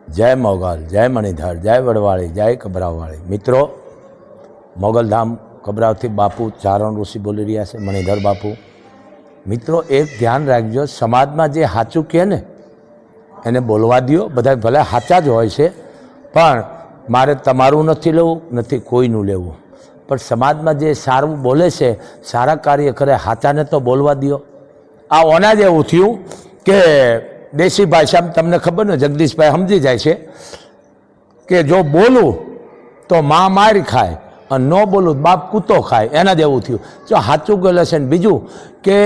जय मोगल, जय मणिधर, जय वडवाળી, जय कबरावाળી। मित्रों, मोगलधाम कबरावथी बापू चारण ऋषि बोली रह्या छे, मणिधर बापू। मित्रों, एक ध्यान राखजो, समाज में जे साचुं कहे ने एने बोलवा दो। बधा भले साचा ज होय छे, पण मारे तमारुं नथी लेवुं, नथी कोईनुं लेवुं। पण समाज में जे सारूं बोले छे, सारा कार्य करे, साचाने तो बोलवा दो। आ ओना जेवुं थयुं के देशी भाषा में तमने खबर ने जगदीश भाई समझी जाए छे कि जो बोलूं तो माँ मार खाए और न बोलूं बाप कूतो खाए, एना जेवुं थयुं। जो साचुं बोले छे। बीजुं के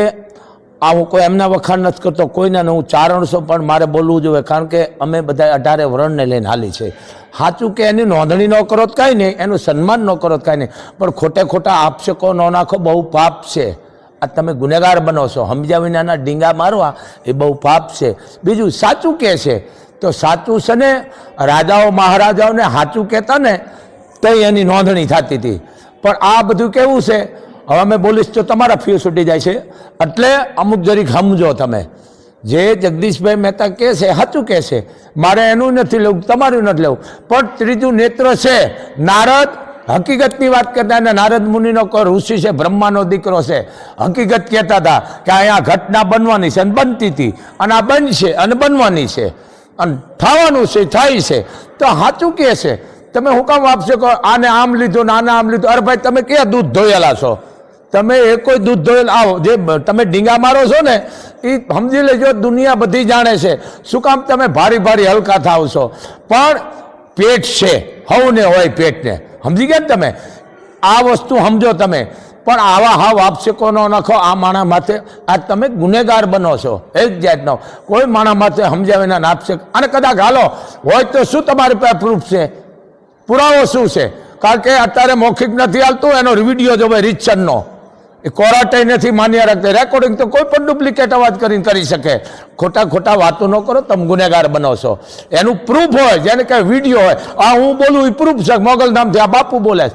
आ हूँ कोई एमना वखाण नथी करतो, कोईना हूँ चारण छो, पण मारे बोलवुं जोईए, कारण के अमे बधा 18 वरण ने लईने हाली छे। साचुं के एनी नोंधणी न करो तो कांई नहीं, एनुं सन्मान न करो तो कांई नहीं, पण खोटे खोटा आपशको न नाखो, बहु पाप छे। आ तमे गुનેગાર बनो छो, समज्या विनाना डींगा मारवा ए बहु पाप छे। बीजुं साचुं कहे छे तो साचुं छे ने राजाओ महाराजाओने साचुं कहेता ने तो एनी नोंधणी थती हती, पण आ बधुं केवुं छे, हवे अमे बोलीश तो तमारा फ्यूज छूटी जाय छे। एटले अमुक जरीक समजो तमे, जे जगदीशभाई मेहता कहे छे साचुं कहे छे, मारे एनुं नथी लेवुं, तमारुं नथी लेवुं। पण त्रीजुं नेत्र छे नारद हकीकतनी बात करता है। नारद मुनि नो को ऋषि से, ब्रह्मा नो दीकरो से, हकीकत कहता था कि आ घटना बनवानी छे, बनती थी, अने आ बनशे अने बनवानी छे, अने थवानुं छे, थाय छे। तो साचुं कहे छे, तमे हुं काम आपशो को आने आम लीधुं ने आने आम लीधुं। अरे भाई, तमे क्या दूध धोयेला छो? तमे एक कोई दूध धोयेला आओ जे तमे डींगा मारो छो ने ई समजी लेजो, दुनिया बधी जाणे छे। शुं काम तमे भारी भारी हलका थाव छो? पण पेट छे, हवने होय पेट ने, समझी गया तमे? आ वस्तु समझो तमे। पण आवा हाव आपशको न नाखो आ माणस माथे। आ तमे गुનેગાર बनो छो एक जातनो। कोई माणस माथे समज्या विना आपशक अने कदाच हालो होय तो शुं तमारी पासे प्रूफ छे, पुरावो शुं छे? कारण के अत्यारे मौखिक नथी हालतुं, एनो विडियो जोवे रिचननो, ए कोराटे नथी मान्य राखते। रेकॉर्डिंग तो कोई पण डुप्लिकेट अवाज करीने करी शके। खोटा खोटा वातो न करो, तम गुનેગાર बनो छो। एनु प्रूफ होय, जेने के विडियो होय, आ हूँ बोलूं ई प्रूफ छे, मोगलधाम थी आ बापू बोले।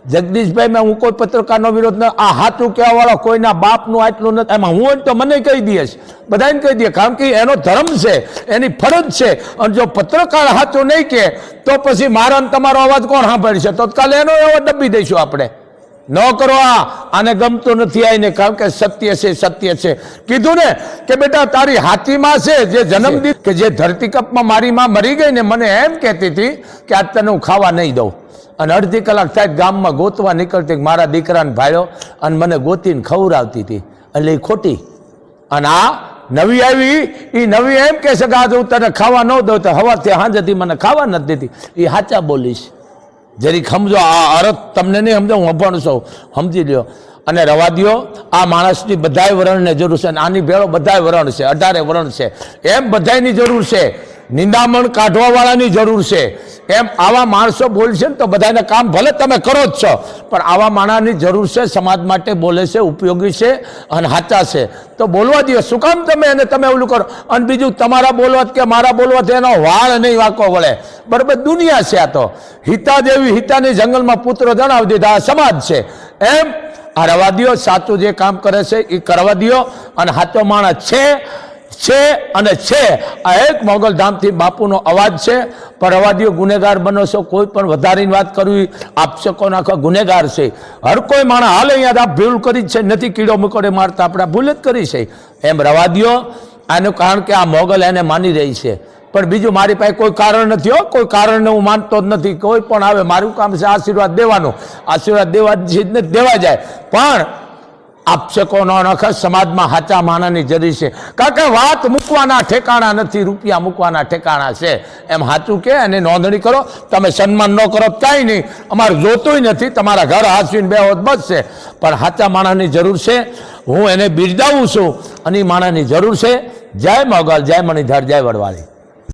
जगदीशभाई में हूँ कोई पत्रकार नो विरोध न, आ हाथुं कहेवा वाळो कोईना बापनुं आटલું न, एमां हूँ तो मने कही दईश, बधाने कही दे, कारण के एनो धर्म छे, एनी फरज छे। अने जो पत्रकार हाथुं नहीं कहे तो पछी मारो ने तमारो अवाज कोण सांभळशे? तो काले एनो एवो दबी दईशुं आपणे। न करो आने गमतो नहीं आईने, कारण के सत्य से सत्य से कीधुं ने कि बेटा तारी हाथी मां से जे जन्म दी के जे धरती कप में मारी मां मरी गई ने, मने एम कहती थी कि आज तने हूँ खावा नहीं दऊं। अने अर्धी कलाक थाय गाम में गोतवा निकलती, मारा दीकरा ने भाईओ अने मने गोतीने खवरावती थी, એટલે खोटी। अने आ नवी आई, ई नवी एम कहे छे के आज हूँ तने खावा न दऊं, तो हवारथी सांजेथी मने खावा नथी देती। ई साचा बोलीश। जरीक समझो, आ अर्थ तमने नहीं समझो, हूँ पण छो, समझी ल्यो। अने रवा दियो, आ माणसनी बधाय वरणने जरूर छे, आनी भेळो बधाय वरण छे, 18 वरण छे, एम बधायनी जरूर छे। निंदामण काढवा वाळानी जरूर छे, एम आवा माणसो बोलशे तो बधाने काम भले तमे करो ज छो, पण आवा माणसनी जरूर छे, समाज माटे बोले छे, उपयोगी छे अने साचा छे। तो बोलवा दियो। शुं काम तमे एने तमे ओલું કરો? अने बीजुं तमारा बोलवात के मारा बोलवात एनो वाळ नहीं वाको वळे, बराबर? दुनिया छे आ तो। हिता जेवी हितानी जंगल में पुत्र जणावी दीधा, समाज छे। एम आ रवा दियो, साचुं जे काम करे छे ई करवा दियो। अने साचो माणस छे अने छे। आ एक मोगलधाम थी बापूनो अवाज छे, पर रवा दियो। गुનેગાર बनो छो, कोई पण वधारीने वात करवी आपशको नाखो, गुનેગાર छे। हर कोई माणस हाले अहींया आप भूल करी छे, नथी कीड़ो मकोड़े मारता, आपणे भूल ज करी छे। एम रवा दियो। आनुं कारण के आ मोगल एने मानी रही छे, पण बीजुं मारी पासे कोई कारण नथी हो, कोई कारण हूँ मानतो ज नथी। कोई पण आवे, मारुं काम छे आशीर्वाद देवानो, आशीर्वाद देवा जाए, पण आपशको न नाखे। समाज में साचा माणसनी जरूर छे, कारण के वात मूकवाना ठेकाणा नथी, रूपिया मूकवाना ठेकाणा छे। एम साचुं के एने नोंधणी करो। तमे सन्मान न करो कांई नहीं, अमारे जोतुंय नथी, तमारा घर हाचवीने बेहो बस छे, पण साचा माणसनी जरूर छे। हूँ एने बिरदावुं छुं, अने माणसनी जरूर छे। जय मोगल, जय मणिधर, जय वडवाળી।